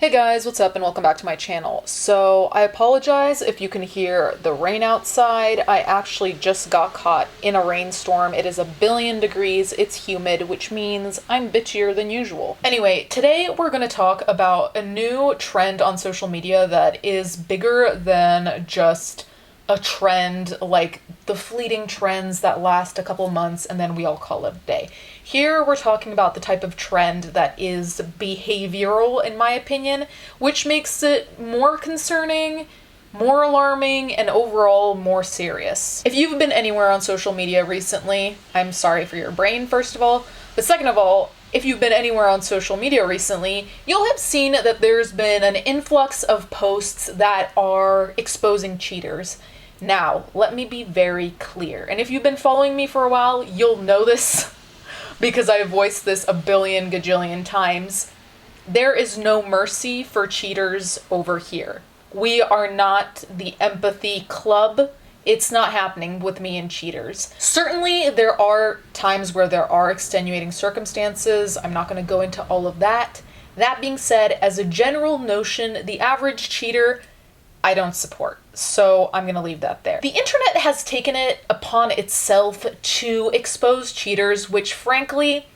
Hey guys, what's up and welcome back to my channel. So I apologize if you can hear the rain outside. I actually just got caught in a rainstorm. It is a billion degrees, it's humid, which means I'm bitchier than usual. Anyway, today we're going to talk about a new trend on social media that is bigger than just a trend, like the fleeting trends that last a couple months and then we all call it a day. Here we're talking about the type of trend that is behavioral, in my opinion, which makes it more concerning, more alarming, and overall more serious. If you've been anywhere on social media recently, I'm sorry for your brain, first of all, but second of all, if you've been anywhere on social media recently, you'll have seen that there's been an influx of posts that are exposing cheaters. Now, let me be very clear, and if you've been following me for a while, you'll know this because I voiced this a billion gajillion times. There is no mercy for cheaters over here. We are not the empathy club. It's not happening with me and cheaters. Certainly, there are times where there are extenuating circumstances. I'm not going to go into all of that. That being said, as a general notion, the average cheater, I don't support. So I'm going to leave that there. The internet has taken it upon itself to expose cheaters, which frankly,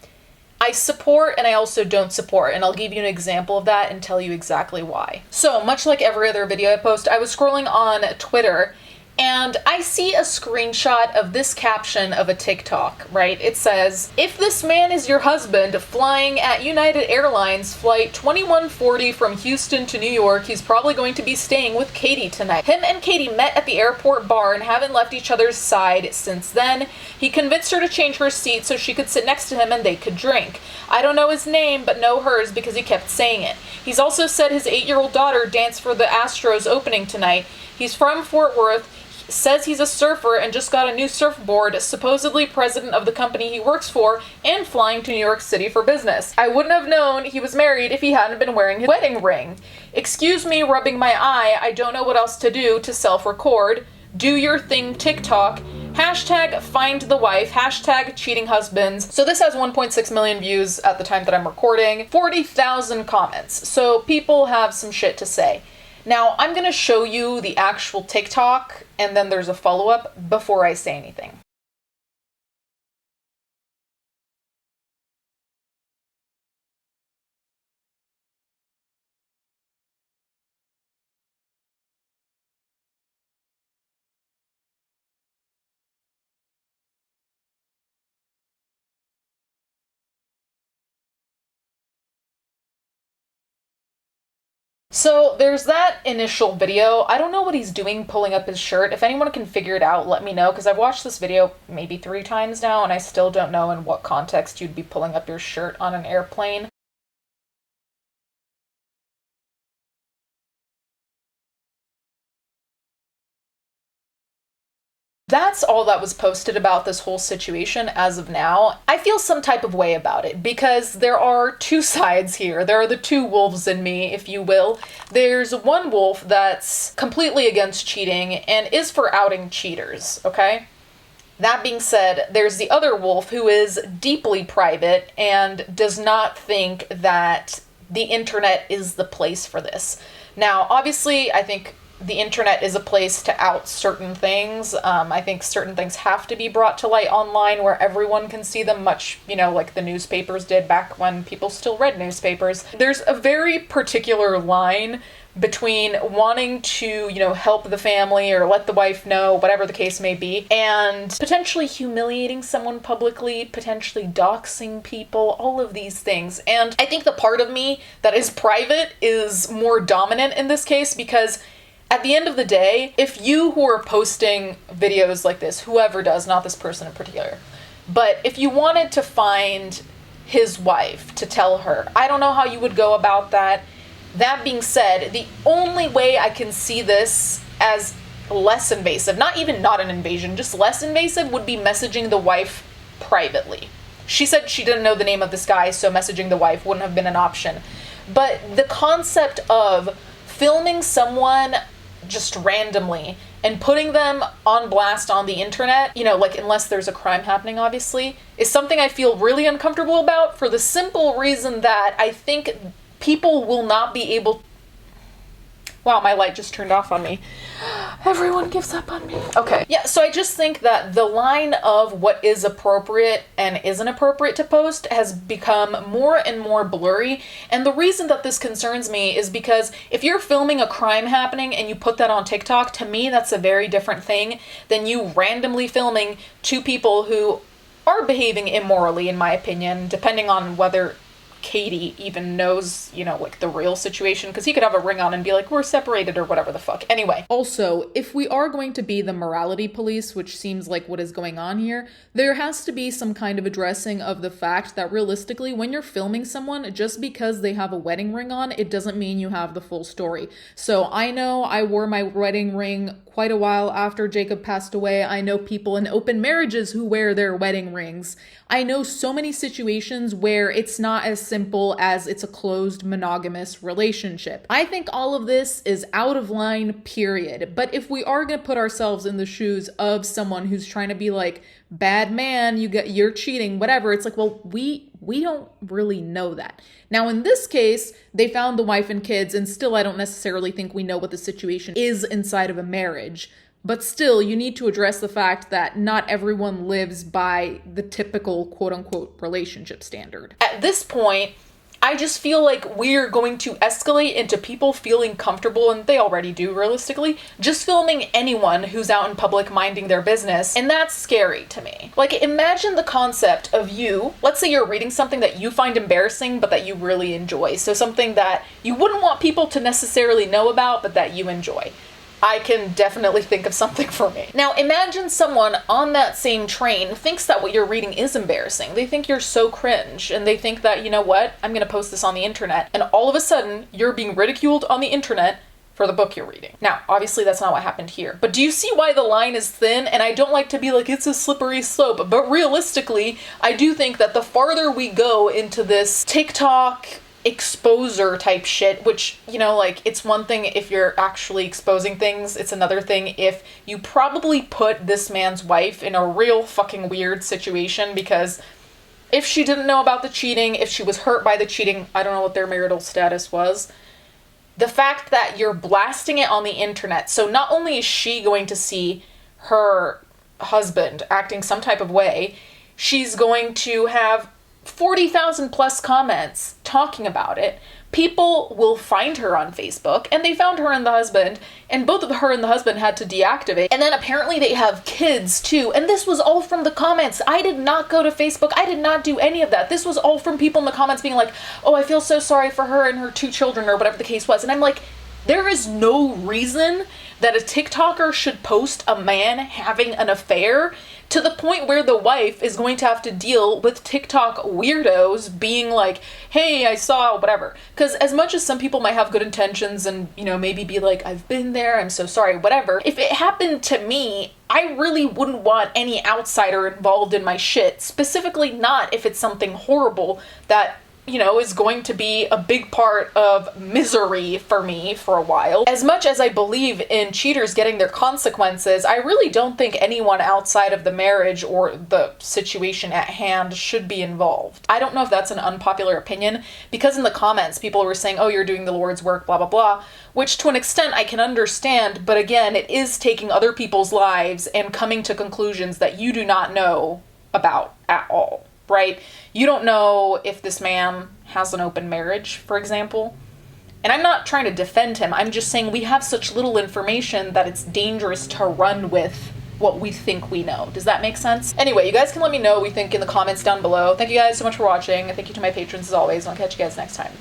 I support and I also don't support. And I'll give you an example of that and tell you exactly why. So much like every other video I post, I was scrolling on Twitter and I see a screenshot of this caption of a TikTok, right? It says, "If this man is your husband flying at United Airlines flight 2140 from Houston to New York, he's probably going to be staying with Katie tonight. Him and Katie met at the airport bar and haven't left each other's side since then. He convinced her to change her seat so she could sit next to him and they could drink. I don't know his name, but know hers because he kept saying it. He's also said his 8-year-old daughter danced for the Astros opening tonight. He's from Fort Worth. Says he's a surfer and just got a new surfboard, supposedly president of the company he works for, and flying to New York City for business. I wouldn't have known he was married if he hadn't been wearing his wedding ring. Excuse me rubbing my eye, I don't know what else to do to self-record. Do your thing, TikTok. Hashtag find the wife, hashtag cheating husbands." So this has 1.6 million views at the time that I'm recording, 40,000 comments. So people have some shit to say. Now, I'm going to show you the actual TikTok, and then there's a follow-up before I say anything. So there's that initial video. I don't know what he's doing pulling up his shirt. If anyone can figure it out, let me know, because I've watched this video maybe 3 times now, and I still don't know in what context you'd be pulling up your shirt on an airplane. That's all that was posted about this whole situation as of now. I feel some type of way about it because there are two sides here. There are the two wolves in me, if you will. There's one wolf that's completely against cheating and is for outing cheaters, okay? That being said, there's the other wolf who is deeply private and does not think that the internet is the place for this. Now, obviously, I think the internet is a place to out certain things. I think certain things have to be brought to light online where everyone can see them, much, like the newspapers did back when people still read newspapers. There's a very particular line between wanting to, help the family or let the wife know, whatever the case may be, and potentially humiliating someone publicly, potentially doxing people, all of these things. And I think the part of me that is private is more dominant in this case because at the end of the day, if you who are posting videos like this, whoever does, not this person in particular, but if you wanted to find his wife to tell her, I don't know how you would go about that. That being said, the only way I can see this as less invasive, not an invasion, just less invasive, would be messaging the wife privately. She said she didn't know the name of this guy, so messaging the wife wouldn't have been an option. But the concept of filming someone just randomly and putting them on blast on the internet, unless there's a crime happening, obviously, is something I feel really uncomfortable about for the simple reason that I think people will not be able. Wow, my light just turned off on me. Everyone gives up on me. Okay. Yeah, so I just think that the line of what is appropriate and isn't appropriate to post has become more and more blurry. And the reason that this concerns me is because if you're filming a crime happening and you put that on TikTok, to me, that's a very different thing than you randomly filming two people who are behaving immorally, in my opinion, depending on whether Katie even knows, like the real situation, because he could have a ring on and be like, we're separated or whatever the fuck. Anyway. Also, if we are going to be the morality police, which seems like what is going on here, there has to be some kind of addressing of the fact that realistically, when you're filming someone, just because they have a wedding ring on, it doesn't mean you have the full story. So I know I wore my wedding ring quite a while after Jacob passed away. I know people in open marriages who wear their wedding rings. I know so many situations where it's not as simple as it's a closed monogamous relationship. I think all of this is out of line, period. But if we are going to put ourselves in the shoes of someone who's trying to be like, bad man, you're cheating, whatever, it's like, well, we don't really know that. Now, in this case, they found the wife and kids, and still I don't necessarily think we know what the situation is inside of a marriage. But still, you need to address the fact that not everyone lives by the typical quote-unquote relationship standard. At this point, I just feel like we're going to escalate into people feeling comfortable, and they already do realistically, just filming anyone who's out in public minding their business, and that's scary to me. Like, imagine the concept of you, let's say you're reading something that you find embarrassing but that you really enjoy, so something that you wouldn't want people to necessarily know about but that you enjoy. I can definitely think of something for me. Now, imagine someone on that same train thinks that what you're reading is embarrassing. They think you're so cringe, and they think that, you know what, I'm gonna post this on the internet, and all of a sudden, you're being ridiculed on the internet for the book you're reading. Now, obviously that's not what happened here, but do you see why the line is thin? And I don't like to be like, it's a slippery slope, but realistically, I do think that the farther we go into this TikTok exposer type shit, which, like, it's one thing if you're actually exposing things, it's another thing if you probably put this man's wife in a real fucking weird situation, because if she didn't know about the cheating, if she was hurt by the cheating, I don't know what their marital status was, the fact that you're blasting it on the internet, so not only is she going to see her husband acting some type of way, she's going to have 40,000 plus comments talking about it. People will find her on Facebook, and they found her and the husband, and both of her and the husband had to deactivate. And then apparently they have kids too, and this was all from the comments. I did not go to Facebook. I did not do any of that. This was all from people in the comments being like, oh, I feel so sorry for her and her 2 children, or whatever the case was. And I'm like, there is no reason that a TikToker should post a man having an affair to the point where the wife is going to have to deal with TikTok weirdos being like, hey, I saw whatever. Because as much as some people might have good intentions and, maybe be like, I've been there, I'm so sorry, whatever. If it happened to me, I really wouldn't want any outsider involved in my shit. Specifically not if it's something horrible that is going to be a big part of misery for me for a while. As much as I believe in cheaters getting their consequences, I really don't think anyone outside of the marriage or the situation at hand should be involved. I don't know if that's an unpopular opinion, because in the comments, people were saying, oh, you're doing the Lord's work, blah, blah, blah, which to an extent I can understand, but again, it is taking other people's lives and coming to conclusions that you do not know about at all. Right? You don't know if this man has an open marriage, for example. And I'm not trying to defend him. I'm just saying we have such little information that it's dangerous to run with what we think we know. Does that make sense? Anyway, you guys can let me know what you think in the comments down below. Thank you guys so much for watching. Thank you to my patrons as always, and I'll catch you guys next time.